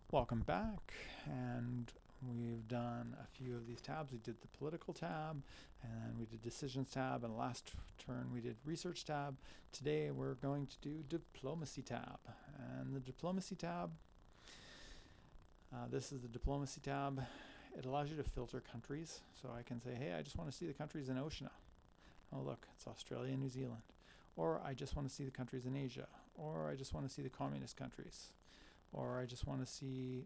Welcome back, and we've done a few of these tabs. We did the political tab, and then we did decisions tab, and last turn we did research tab. Today we're going to do diplomacy tab, and the diplomacy tab, this is the diplomacy tab. It allows you to filter countries, so I can say, hey, I just want to see the countries in Oceania. Oh look, it's Australia and New Zealand. Or I just want to see the countries in Asia, or I just want to see the communist countries, or I just want to see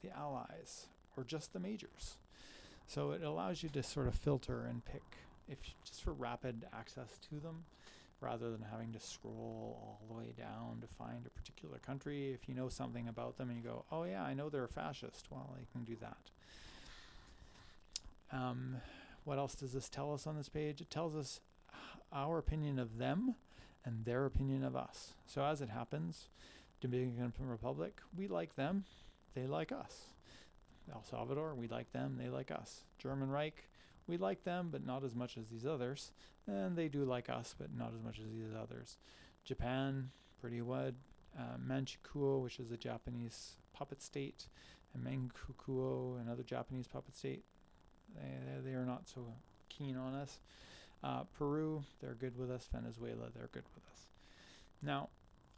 the allies, or just the majors. So it allows you to sort of filter and pick, if just for rapid access to them, rather than having to scroll all the way down to find a particular country. If you know something about them and you go, oh yeah, I know they're a fascist, well, you can do that. What else does this tell us on this page? It tells us our opinion of them and their opinion of us. So as it happens, Dominican Republic, we like them, they like us. El Salvador, we like them, they like us. German Reich, we like them, but not as much as these others. And they do like us, but not as much as these others. Japan, pretty good. Manchukuo, which is a Japanese puppet state, and Manchukuo, another Japanese puppet state. They are not so keen on us. Peru, they're good with us. Venezuela, they're good with us. Now,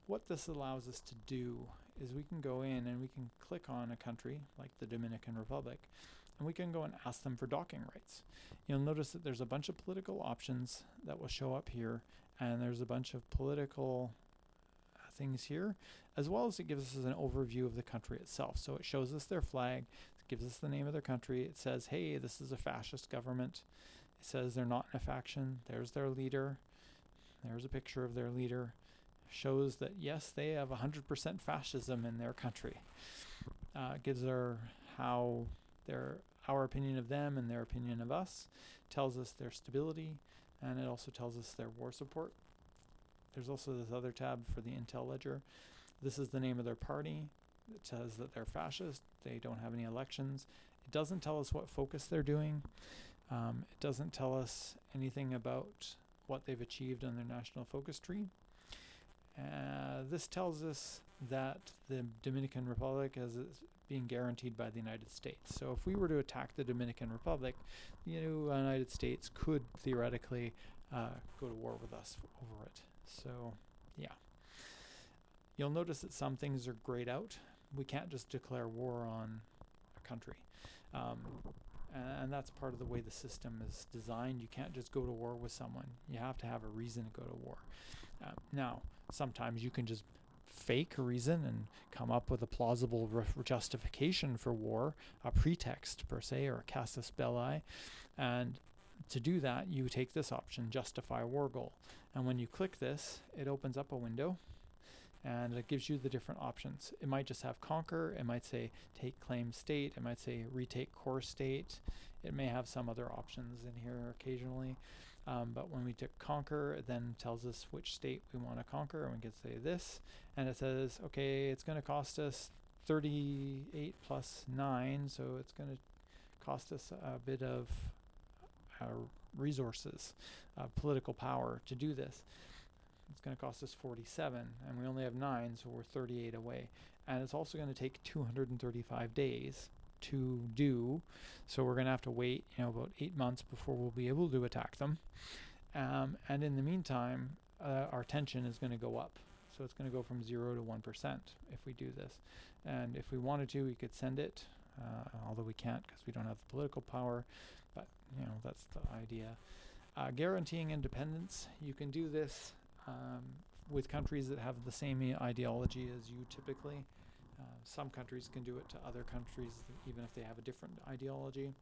what this allows us to do is we can go in and we can click on a country like the Dominican Republic, and we can go and ask them for docking rights. You'll notice that there's a bunch of political options that will show up here, and there's a bunch of political things here, as well as it gives us an overview of the country itself. So it shows us their flag, it gives us the name of their country, it says, hey, this is a fascist government. It says they're not in a faction. There's their leader. There's a picture of their leader. Shows that yes, they have 100% fascism in their country. Gives our opinion of them and their opinion of us. Tells us their stability, and it also tells us their war support. There's also this other tab for the Intel ledger. This is the name of their party. It says that they're fascist. They don't have any elections. It doesn't tell us what focus they're doing. It doesn't tell us anything about what they've achieved on their national focus tree. This tells us that the Dominican Republic is being guaranteed by the United States. So if we were to attack the Dominican Republic, the United States could theoretically go to war with us over it. So yeah. You'll notice that some things are grayed out. We can't just declare war on a country. And that's part of the way the system is designed. You can't just go to war with someone. You have to have a reason to go to war. Now, sometimes you can just fake a reason and come up with a plausible justification for war, a pretext per se, or a casus belli. And to do that, you take this option, justify war goal. And when you click this, it opens up a window, and it gives you the different options. It might just have conquer, it might say take claim state, it might say retake core state, it may have some other options in here occasionally. But when we tick conquer, it then tells us which state we want to conquer, and we can say this, and it says, okay, it's going to cost us 38 plus 9, so it's going to cost us a bit of resources, political power to do this. It's going to cost us 47, and we only have 9, so we're 38 away. And it's also going to take 235 days to do, so we're going to have to wait, about 8 months before we'll be able to attack them. And in the meantime, our tension is going to go up. So it's going to go from 0 to 1% if we do this. And if we wanted to, we could send it, although we can't because we don't have the political power. But, that's the idea. Guaranteeing independence, you can do this with countries that have the same ideology as you typically. Some countries can do it to other countries even if they have a different ideology.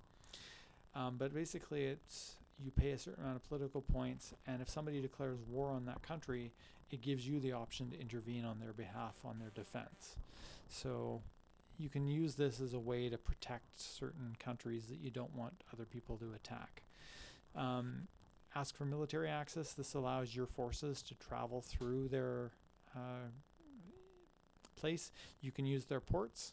But basically it's you pay a certain amount of political points, and if somebody declares war on that country, it gives you the option to intervene on their behalf on their defense. So you can use this as a way to protect certain countries that you don't want other people to attack. Ask for military access. This allows your forces to travel through their place. You can use their ports,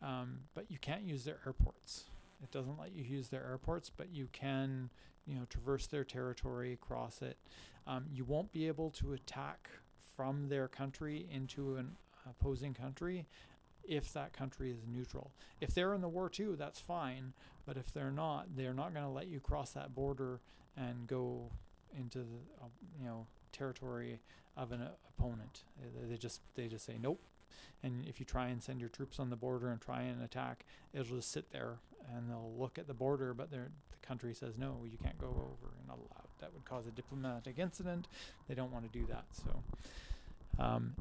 but you can't use their airports. It doesn't let you use their airports, but you can, traverse their territory, cross it. You won't be able to attack from their country into an opposing country if that country is neutral. If they're in the war too, that's fine, but if they're not going to let you cross that border and go into the territory of an opponent. They just say nope. And if you try and send your troops on the border and try and attack, it'll just sit there and they'll look at the border, but the country says no, you can't go over, you're not allowed. That would cause a diplomatic incident. They don't want to do that. So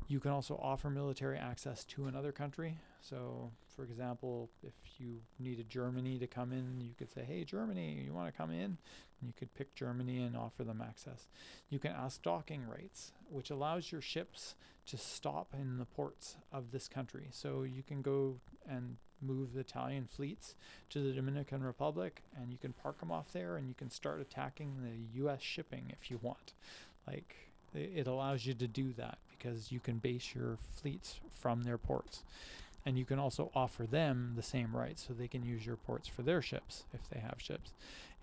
you can also offer military access to another country. So, for example, if you needed Germany to come in, you could say, hey, Germany, you want to come in? And you could pick Germany and offer them access. You can ask docking rights, which allows your ships to stop in the ports of this country. So you can go and move the Italian fleets to the Dominican Republic, and you can park them off there, and you can start attacking the U.S. shipping if you want. Like, it allows you to do that because you can base your fleets from their ports. And you can also offer them the same rights, so they can use your ports for their ships if they have ships.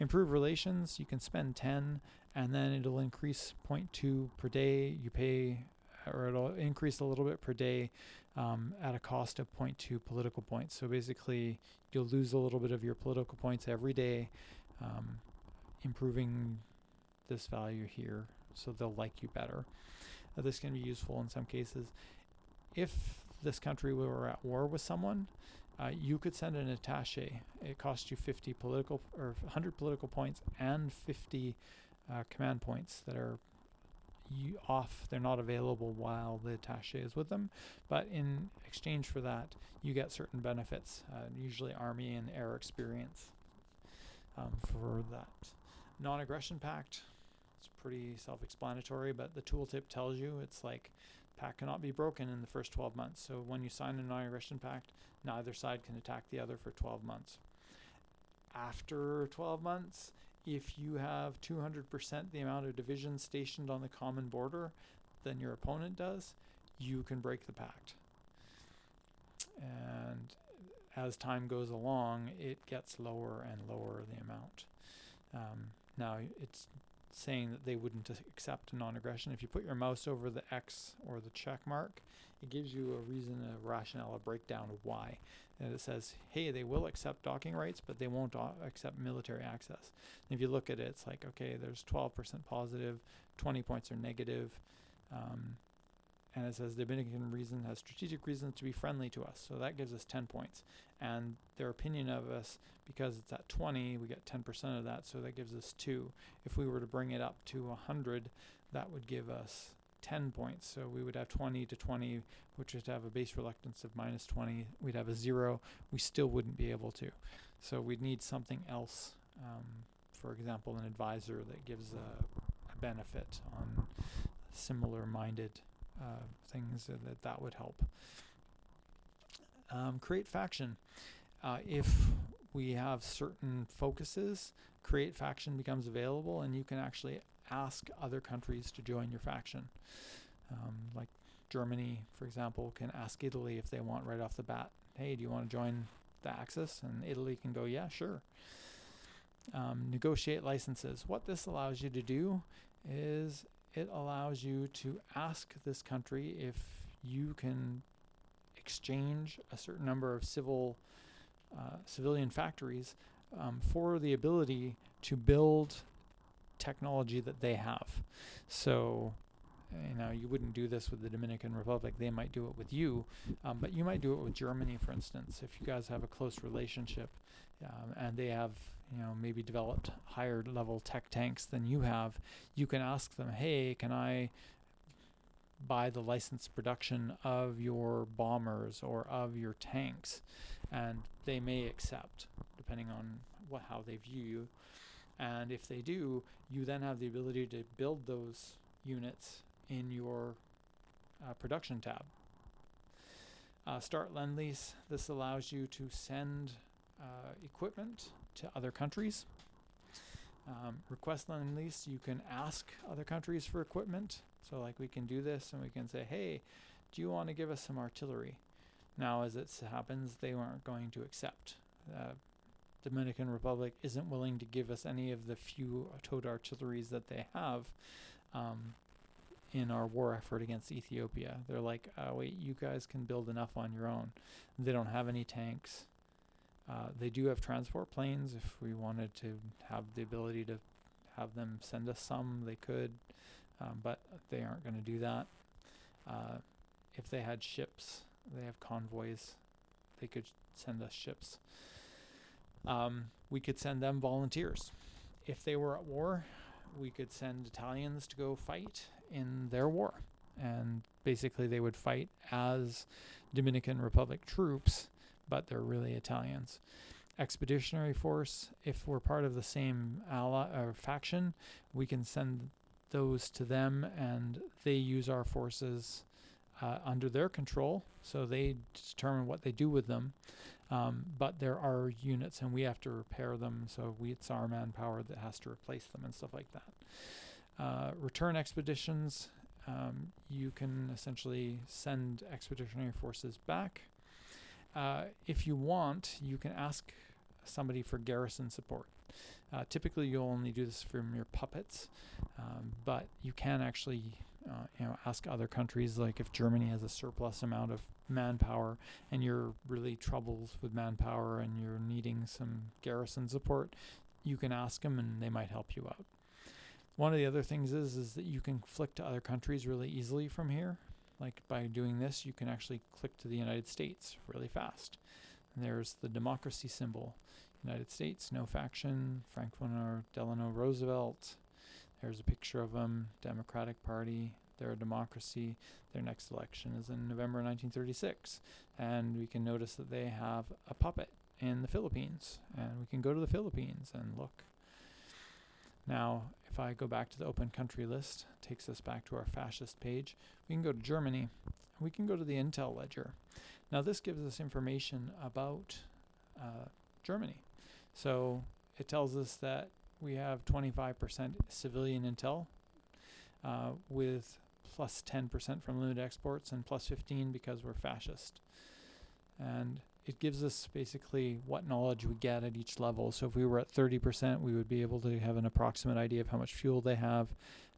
Improve relations, you can spend 10, and then it'll increase 0.2 per day. You pay, or it'll increase a little bit per day at a cost of 0.2 political points. So basically, you'll lose a little bit of your political points every day, improving this value here, so they'll like you better. This can be useful in some cases. If this country were at war with someone, you could send an attaché. It costs you 50 political or 100 political points and 50 command points that are off. They're not available while the attaché is with them, but in exchange for that, you get certain benefits, usually army and air experience for that. Non-aggression pact. It's pretty self-explanatory, but the tooltip tells you it's like pact cannot be broken in the first 12 months. So when you sign a non-aggression pact, neither side can attack the other for 12 months. After 12 months, if you have 200% the amount of divisions stationed on the common border than your opponent does, you can break the pact. And as time goes along, it gets lower and lower the amount. Now, it's saying that they wouldn't accept a non-aggression. If you put your mouse over the X or the check mark, it gives you a reason, a rationale, a breakdown of why. And it says, hey, they will accept docking rights, but they won't accept military access. And if you look at it, it's like, okay, there's 12% positive, 20 points are negative, and it says the Dominican reason has strategic reasons to be friendly to us. So that gives us 10 points. And their opinion of us, because it's at 20, we get 10% of that, so that gives us 2. If we were to bring it up to 100, that would give us 10 points. So we would have 20 to 20, which would have a base reluctance of minus 20. We'd have a 0. We still wouldn't be able to. So we'd need something else. For example, an advisor that gives a benefit on similar-minded things that would help. Create faction. If we have certain focuses, create faction becomes available, and you can actually ask other countries to join your faction. Like Germany, for example, can ask Italy if they want right off the bat, hey, do you want to join the Axis? And Italy can go, yeah, sure. Negotiate licenses. What this allows you to do is it allows you to ask this country if you can exchange a certain number of civilian factories for the ability to build technology that they have. So, you wouldn't do this with the Dominican Republic. They might do it with you, but you might do it with Germany, for instance, if you guys have a close relationship, and they have, maybe developed higher level tech tanks than you have. You can ask them, hey, can I buy the licensed production of your bombers or of your tanks? And they may accept, depending on how they view you. And if they do, you then have the ability to build those units in your production tab. Start Lend-Lease. This allows you to send equipment to other countries. Request Lend-Lease. You can ask other countries for equipment. So like we can do this and we can say, hey, do you want to give us some artillery? Now, as it happens, they aren't going to accept. Dominican Republic isn't willing to give us any of the few towed artilleries that they have in our war effort against Ethiopia. They're like, wait, you guys can build enough on your own. They don't have any tanks. They do have transport planes. If we wanted to have the ability to have them send us some, they could, but they aren't going to do that. If they had ships, they have convoys, they could send us ships. We could send them volunteers. If they were at war, we could send Italians to go fight in their war. And basically they would fight as Dominican Republic troops, but they're really Italians. Expeditionary force, if we're part of the same ally or faction, we can send those to them and they use our forces under their control, so they determine what they do with them. But there are units and we have to repair them, so it's our manpower that has to replace them and stuff like that. Return expeditions, you can essentially send expeditionary forces back. If you want, you can ask somebody for garrison support. Typically you'll only do this from your puppets, but you can actually ask other countries, like if Germany has a surplus amount of manpower and you're really troubles with manpower and you're needing some garrison support, you can ask them and they might help you out. One of the other things is that you can flick to other countries really easily from here. Like by doing this, you can actually click to the United States really fast. And there's the democracy symbol. United States, no faction, Franklin Delano Roosevelt. There's a picture of them, Democratic Party. They're a democracy. Their next election is in November 1936. And we can notice that they have a puppet in the Philippines. And we can go to the Philippines and look. Now, if I go back to the open country list, it takes us back to our fascist page. We can go to Germany. We can go to the Intel ledger. Now, this gives us information about Germany. So it tells us that we have 25% civilian intel with plus 10% from limited exports and plus 15 because we're fascist. And it gives us basically what knowledge we get at each level. So if we were at 30%, we would be able to have an approximate idea of how much fuel they have,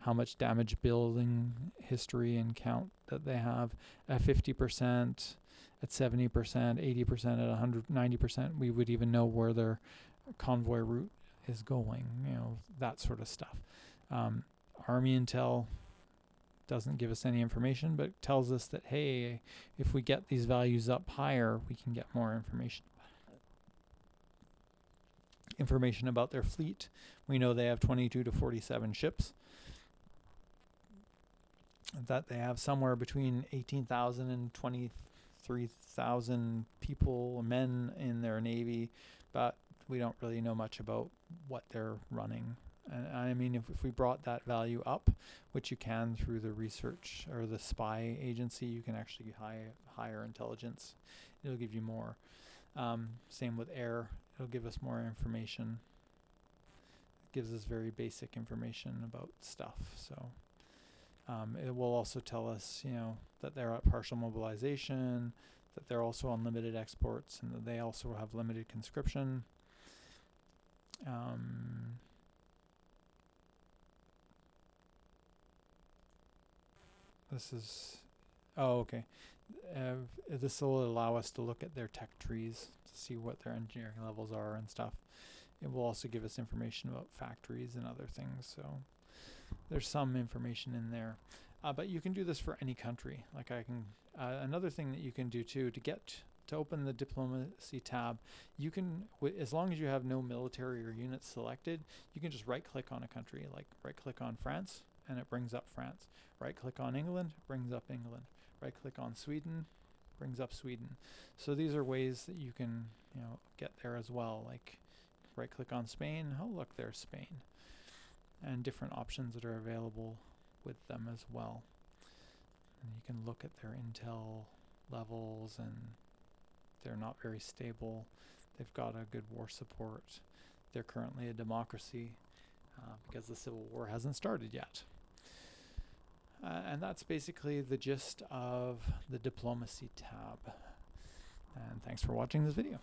how much damage building history and count that they have. At 50%, at 70%, 80%, at 190%, we would even know where their convoy route is going, that sort of stuff. Army intel doesn't give us any information, but tells us that, hey, if we get these values up higher, we can get more information. Information about their fleet. We know they have 22 to 47 ships. That they have somewhere between 18,000 and 23,000 people, men in their navy, but we don't really know much about what they're running. And I mean, if we brought that value up, which you can through the research or the spy agency, you can actually higher intelligence. It'll give you more. Same with air. It'll give us more information. It gives us very basic information about stuff. So it will also tell us, that they're at partial mobilization, that they're also on limited exports, and that they also have limited conscription. This is, okay. This will allow us to look at their tech trees to see what their engineering levels are and stuff. It will also give us information about factories and other things. So there's some information in there. But you can do this for any country. Like another thing that you can do too, to open the diplomacy tab, you can, as long as you have no military or units selected, you can just right click on a country, like right click on France and it brings up France. Right click on England, brings up England. Right click on Sweden, brings up Sweden. So these are ways that you can, get there as well. Like right click on Spain, oh look, there's Spain. And different options that are available with them as well. And you can look at their intel levels, and they're not very stable. They've got a good war support. They're currently a democracy because the Civil War hasn't started yet. And that's basically the gist of the diplomacy tab. And thanks for watching this video.